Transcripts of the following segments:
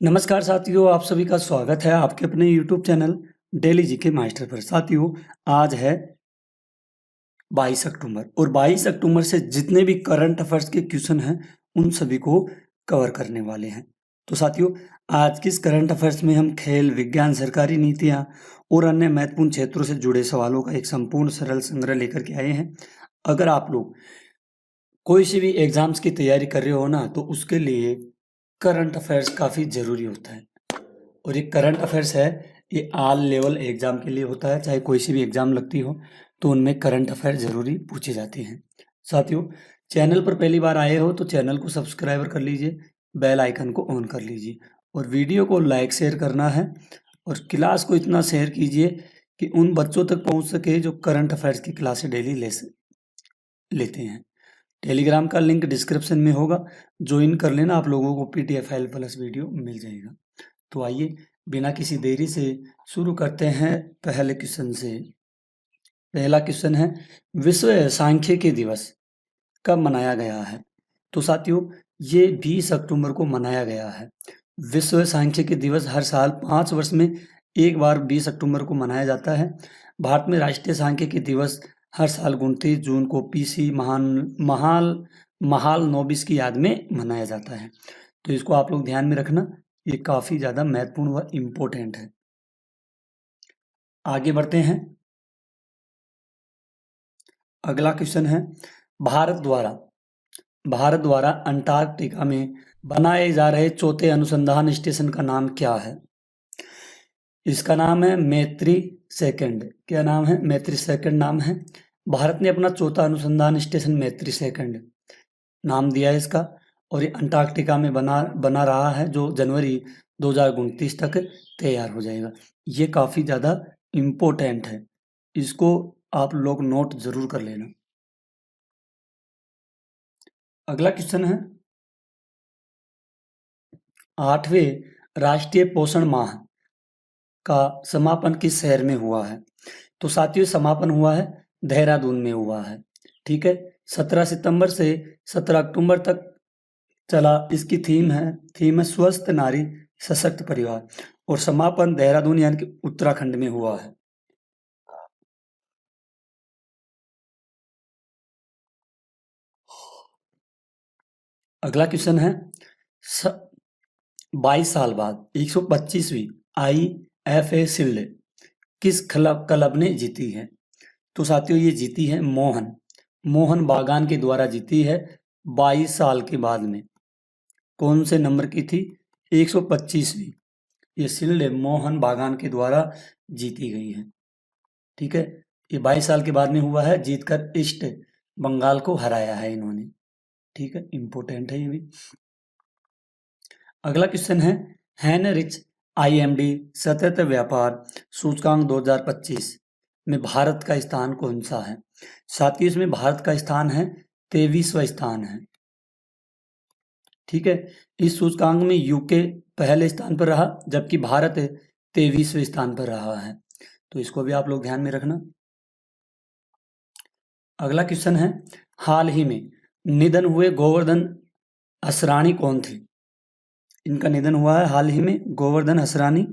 नमस्कार साथियों, आप सभी का स्वागत है आपके अपने YouTube channel daily GK master पर। साथियों, आज है 22 अक्टूबर और 22 अक्टूबर से जितने भी करंट अफेयर्स के क्वेश्चन हैं उन सभी को कवर करने वाले हैं। तो साथियों, आज किस करंट अफेयर्स में हम खेल, विज्ञान, सरकारी नीतियां और अन्य महत्वपूर्ण क्षेत्रों से जुड़े सवालों का एक संपूर्ण सरल संग्रह लेकर के आए हैं। अगर आप लोग कोई सी भी एग्जाम्स की तैयारी कर रहे हो ना, तो उसके लिए करंट अफेयर्स काफ़ी ज़रूरी होता है। और ये करंट अफेयर्स है, ये ऑल लेवल एग्जाम के लिए होता है। चाहे कोई सी भी एग्जाम लगती हो तो उनमें करंट अफेयर ज़रूरी पूछे जाते हैं। साथियों, चैनल पर पहली बार आए हो तो चैनल को सब्सक्राइब कर लीजिए, बेल आइकन को ऑन कर लीजिए और वीडियो को लाइक शेयर करना है और क्लास को इतना शेयर कीजिए कि उन बच्चों तक पहुंच सके जो करंट अफेयर्स की क्लासें डेली लेते हैं। टेलीग्राम का लिंक डिस्क्रिप्शन में होगा, ज्वाइन कर लेना। आप लोगों को पीडीएफ फाइल प्लस वीडियो मिल जाएगा। तो आइए बिना किसी देरी से शुरू करते हैं पहले क्वेश्चन से। पहला क्वेश्चन है, विश्व सांख्यिकी दिवस कब मनाया गया है? तो साथियों, ये 20 अक्टूबर को मनाया गया है। विश्व सांख्यिकी दिवस हर साल 5 वर्ष में एक बार 20 अक्टूबर को मनाया जाता है। भारत में राष्ट्रीय सांख्यिकी दिवस हर साल 29 जून को पीसी महालनोबिस की याद में मनाया जाता है। तो इसको आप लोग ध्यान में रखना, ये काफी ज्यादा महत्वपूर्ण व इम्पोर्टेंट है। आगे बढ़ते हैं। अगला क्वेश्चन है, भारत द्वारा अंटार्कटिका में बनाए जा रहे चौथे अनुसंधान स्टेशन का नाम क्या है? इसका नाम है मैत्री सेकंड। क्या नाम है? मैत्री सेकंड नाम है। भारत ने अपना चौथा अनुसंधान स्टेशन मैत्री सेकंड नाम दिया है इसका, और ये अंटार्कटिका में बना रहा है, जो जनवरी 2029 तक तैयार हो जाएगा। ये काफी ज्यादा इम्पोर्टेंट है, इसको आप लोग नोट जरूर कर लेना। अगला क्वेश्चन है, 8वें राष्ट्रीय पोषण माह का समापन किस शहर में हुआ है? तो साथियों, समापन हुआ है देहरादून में हुआ है। ठीक है, 17 सितंबर से 17 अक्टूबर तक चला। इसकी थीम है स्वस्थ नारी सशक्त परिवार, और समापन देहरादून यानी कि उत्तराखंड में हुआ है। अगला क्वेश्चन है, 22 साल बाद 125वीं IFA शील्ड किस क्लब ने जीती है? तो साथियों, ये जीती है मोहन बागान के द्वारा जीती है 22 साल के बाद में। कौन से नंबर की थी? 125वीं। ये शील्ड मोहन बागान के द्वारा जीती गई है। ठीक है, ये 22 साल के बाद में हुआ है, जीतकर ईस्ट बंगाल को हराया है इन्होंने। ठीक है, इंपॉर्टेंट है ये भी। अगला क्वेश्चन है, हेनरिच IMD सतत व्यापार सूचकांक 2025 में भारत का स्थान कौन सा है? साथियों, इसमें भारत का स्थान है 23वां स्थान है। ठीक है, इस सूचकांक में यूके पहले स्थान पर रहा, जबकि भारत 23वें स्थान पर रहा है। तो इसको भी आप लोग ध्यान में रखना। अगला क्वेश्चन है, हाल ही में निधन हुए गोवर्धन असरानी कौन थे? इनका निधन हुआ है हाल ही में, गोवर्धन असरानी।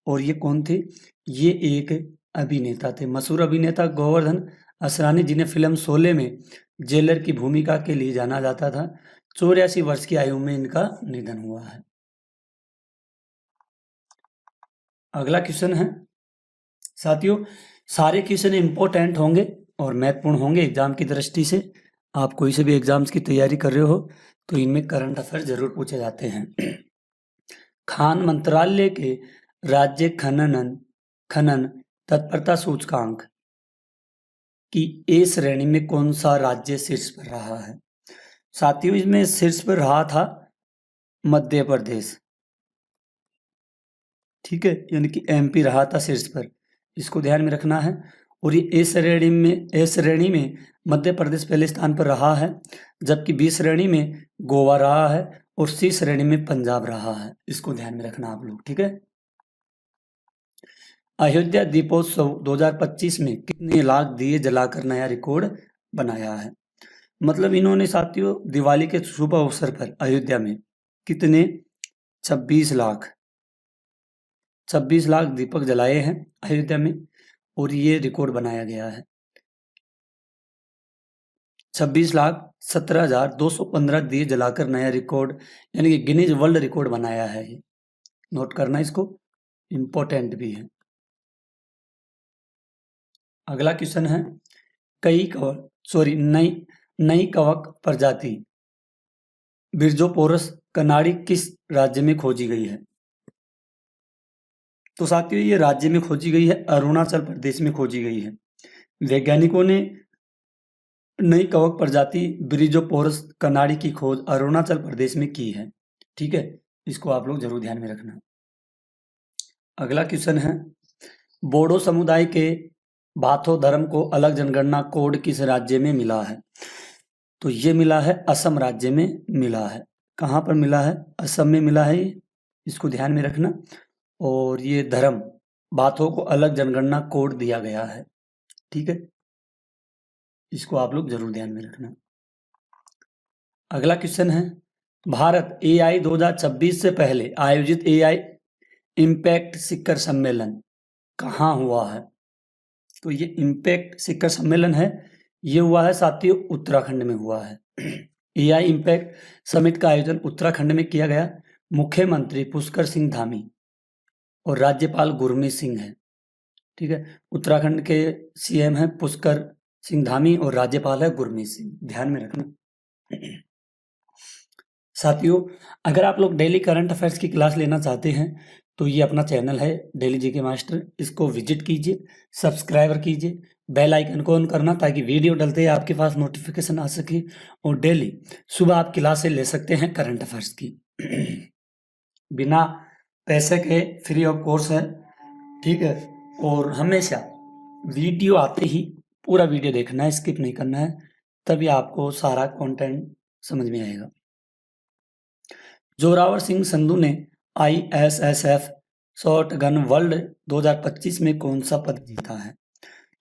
और ये कौन थे? ये एक अभिनेता थे, मशहूर अभिनेता गोवर्धन असरानी, जिन्हें फिल्म शोले में जेलर की भूमिका के लिए जाना जाता था। 84 वर्ष की आयु में इनका निधन हुआ है। अगला क्वेश्चन है, साथियों, सारे क्वेश्चन इंपॉर्टेंट होंगे और महत्वपूर्ण होंगे एग्जाम की दृष्टि से। आप कोई से भी एग्जाम्स की तैयारी कर रहे हो तो इनमें करंट अफेयर जरूर पूछे जाते हैं। खान मंत्रालय के राज्य खनन तत्परता सूचकांक की ए श्रेणी में कौन सा राज्य शीर्ष पर रहा है? साथियों, इसमें शीर्ष पर रहा था मध्य प्रदेश। ठीक है, यानी कि MP रहा था शीर्ष पर, इसको ध्यान में रखना है। और ये ए श्रेणी में मध्य प्रदेश पहले स्थान पर रहा है, जबकि B श्रेणी में गोवा रहा है और C श्रेणी में पंजाब रहा है। इसको ध्यान में रखना आप लोग। ठीक है, अयोध्या दीपोत्सव 2025 में कितने लाख दिए जलाकर नया रिकॉर्ड बनाया है? मतलब इन्होंने साथियों दिवाली के शुभ अवसर पर अयोध्या में कितने 26 लाख 26 लाख दीपक जलाए हैं अयोध्या में और ये रिकॉर्ड बनाया गया है। 26,17,215 दिए जलाकर नया रिकॉर्ड यानी कि गिनीज वर्ल्ड रिकॉर्ड बनाया है। ये नोट करना, इसको इंपॉर्टेंट भी है। अगला क्वेश्चन है नई कवक प्रजाति बिरजोपोरस कनाडी किस राज्य में खोजी गई है? तो साथियों ये राज्य में खोजी गई है, अरुणाचल प्रदेश में खोजी गई है। वैज्ञानिकों ने नई कवक प्रजाति ब्रिजोपोरस कनाडी की खोज अरुणाचल प्रदेश में की है। ठीक है, इसको आप लोग जरूर ध्यान में रखना। अगला क्वेश्चन है बोडो समुदाय के बाथो धर्म को अलग जनगणना कोड किस राज्य में मिला है? तो ये मिला है असम राज्य में मिला है। कहाँ पर मिला है? असम में मिला है ये, इसको ध्यान में रखना। और ये धर्म बाथों को अलग जनगणना कोड दिया गया है। ठीक है, इसको आप लोग जरूर ध्यान में रखना। अगला क्वेश्चन है भारत AI 2026 से पहले आयोजित AI इम्पैक्ट शिखर सम्मेलन कहाँ हुआ है? तो ये इम्पैक्ट शिखर सम्मेलन है, ये हुआ है साथियों उत्तराखंड में हुआ है। AI इम्पैक्ट समिट का आयोजन उत्तराखंड में किया गया। मुख्यमंत्री पुष्कर सिंह धामी और राज्यपाल गुरमीत सिंह है। ठीक है, उत्तराखंड के CM है पुष्कर सिंह धामी और राज्यपाल है गुरमीत सिंह, ध्यान में रखना। साथियों अगर आप लोग डेली करंट अफेयर्स की क्लास लेना चाहते हैं तो ये अपना चैनल है डेली जीके मास्टर, इसको विजिट कीजिए, सब्सक्राइबर कीजिए, बेल आइकन को ऑन करना ताकि वीडियो डलते ही आपके पास नोटिफिकेशन आ सके और डेली सुबह आप क्लासें ले सकते हैं करंट अफेयर्स की। बिना पैसे के फ्री ऑफ कोर्स है। ठीक है, और हमेशा वीडियो आते ही पूरा वीडियो देखना है, स्किप नहीं करना है, तभी आपको सारा कंटेंट समझ में आएगा। जोरावर सिंह संधू ने ISSF शॉर्ट गन वर्ल्ड 2025 में कौन सा पदक जीता है?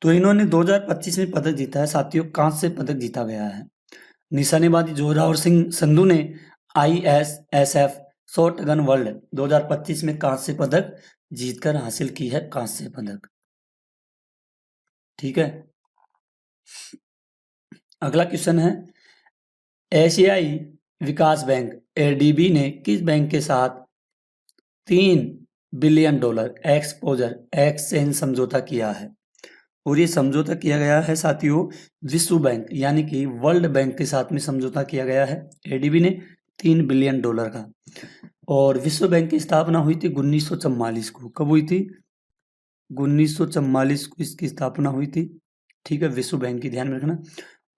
तो इन्होंने 2025 में पदक जीता है साथियों, कांस्य पदक जीता गया है। निशानेबाजी जोरावर सिंह संधू ने ISSF शॉर्ट गन वर्ल्ड 2025 में कांस्य पदक जीतकर हासिल की है, कांस्य पदक। ठीक है, अगला क्वेश्चन है एशियाई विकास बैंक ADB ने किस बैंक के साथ $3 बिलियन एक्सपोजर एक्सचेंज समझौता किया है? और ये समझौता किया गया है साथियों विश्व बैंक यानी कि वर्ल्ड बैंक के साथ में समझौता किया गया है ADB ने $3 बिलियन का। और विश्व बैंक की स्थापना हुई थी 1944 को। कब हुई थी? 1944 को इसकी स्थापना हुई थी। ठीक है, विश्व बैंक की ध्यान में रखना।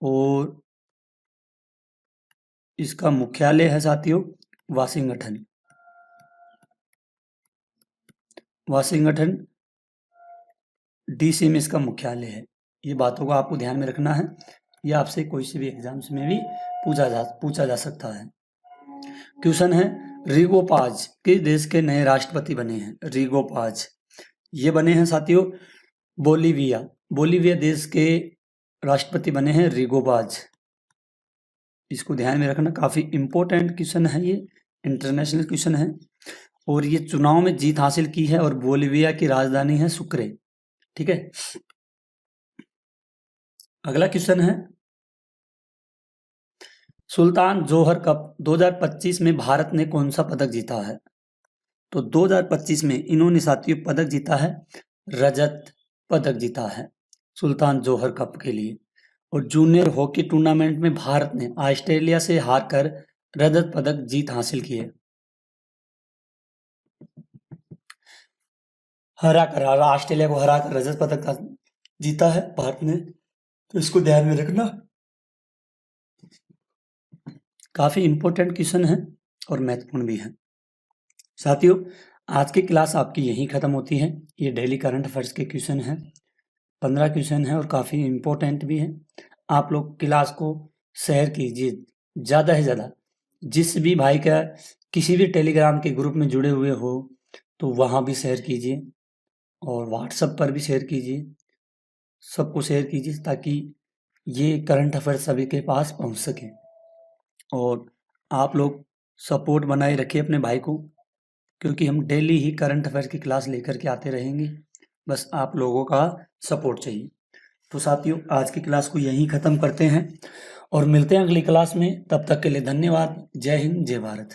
और इसका मुख्यालय है साथियों वाशिंगटन DC में इसका मुख्यालय है। ये बातों को आपको ध्यान में रखना है, ये आपसे कोई से भी एग्जाम्स में भी पूछा जा सकता है। क्वेश्चन है रिगोपाज किस देश के नए राष्ट्रपति बने हैं? रिगोपाज ये बने हैं साथियों बोलीविया देश के राष्ट्रपति बने हैं रिगोपाज। इसको ध्यान में रखना, काफी इंपॉर्टेंट क्वेश्चन है, ये इंटरनेशनल क्वेश्चन है। और ये चुनाव में जीत हासिल की है और बोलीविया की राजधानी है सुक्रे। ठीक है, अगला क्वेश्चन है सुल्तान जोहर कप 2025 में भारत ने कौन सा पदक जीता है? तो 2025 में इन्होंने साथियों पदक जीता है, रजत पदक जीता है सुल्तान जोहर कप के लिए। और जूनियर हॉकी टूर्नामेंट में भारत ने ऑस्ट्रेलिया से हारकर रजत पदक जीत हासिल की है। ऑस्ट्रेलिया को हराकर रजत पदक जीता है भारत ने, तो इसको ध्यान में रखना। काफी इंपॉर्टेंट क्वेश्चन है और महत्वपूर्ण भी है। साथियों आज की क्लास आपकी यहीं खत्म होती है। ये डेली करंट अफेयर्स के क्वेश्चन हैं, 15 क्वेश्चन है और काफी इंपॉर्टेंट भी है। आप लोग क्लास को शेयर कीजिए ज्यादा से ज्यादा। जिस भी भाई का किसी भी टेलीग्राम के ग्रुप में जुड़े हुए हो तो वहां भी शेयर कीजिए और व्हाट्सएप पर भी शेयर कीजिए, सबको शेयर कीजिए ताकि ये करंट अफेयर सभी के पास पहुंच सके। और आप लोग सपोर्ट बनाए रखिए अपने भाई को, क्योंकि हम डेली ही करंट अफेयर्स की क्लास लेकर के आते रहेंगे, बस आप लोगों का सपोर्ट चाहिए। तो साथियों, आज की क्लास को यहीं ख़त्म करते हैं और मिलते हैं अगली क्लास में। तब तक के लिए धन्यवाद। जय हिंद, जय भारत।